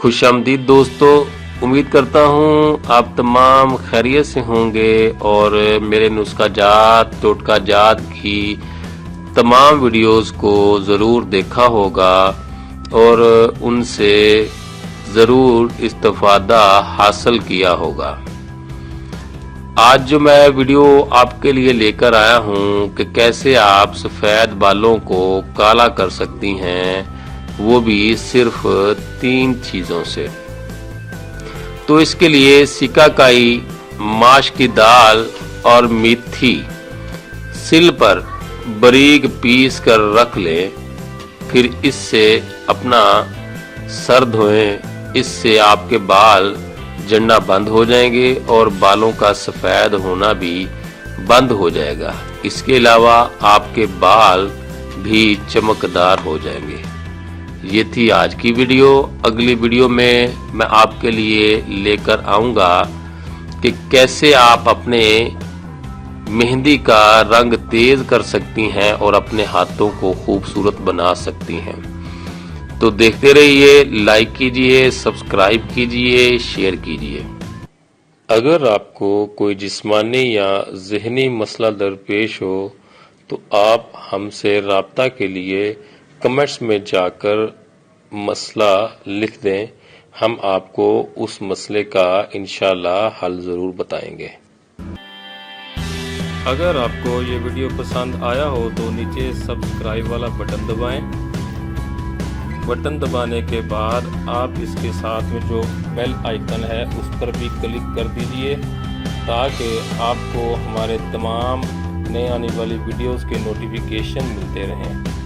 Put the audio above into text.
खुशामदीद दोस्तों, उम्मीद करता हूँ आप तमाम खैरियत से होंगे और मेरे नुस्खा जात टोटका जात की तमाम वीडियोस को ज़रूर देखा होगा और उनसे ज़रूर इस्तिफ़ादा हासिल किया होगा। आज जो मैं वीडियो आपके लिए लेकर आया हूँ कि कैसे आप सफ़ेद बालों को काला कर सकती हैं, वो भी सिर्फ 3 चीज़ों से। तो इसके लिए सिकाकाई, माश की दाल और मेथी सिल पर बारीक पीस कर रख लें। फिर इससे अपना सर धोएं। इससे आपके बाल झड़ना बंद हो जाएंगे और बालों का सफ़ेद होना भी बंद हो जाएगा। इसके अलावा आपके बाल भी चमकदार हो जाएंगे। ये थी आज की वीडियो। अगली वीडियो में मैं आपके लिए लेकर आऊँगा कि कैसे आप अपने मेहंदी का रंग तेज कर सकती हैं और अपने हाथों को खूबसूरत बना सकती हैं। तो देखते रहिए, लाइक कीजिए, सब्सक्राइब कीजिए, शेयर कीजिए। अगर आपको कोई जिस्मानी या ज़हनी मसला दरपेश हो तो आप हमसे राब्ता के लिए कमेंट्स में जाकर मसला लिख दें। हम आपको उस मसले का इंशाअल्लाह हल ज़रूर बताएंगे। अगर आपको ये वीडियो पसंद आया हो तो नीचे सब्सक्राइब वाला बटन दबाएं। बटन दबाने के बाद आप इसके साथ में जो बेल आइकन है उस पर भी क्लिक कर दीजिए ताकि आपको हमारे तमाम नए आने वाली वीडियोस के नोटिफिकेशन मिलते रहें।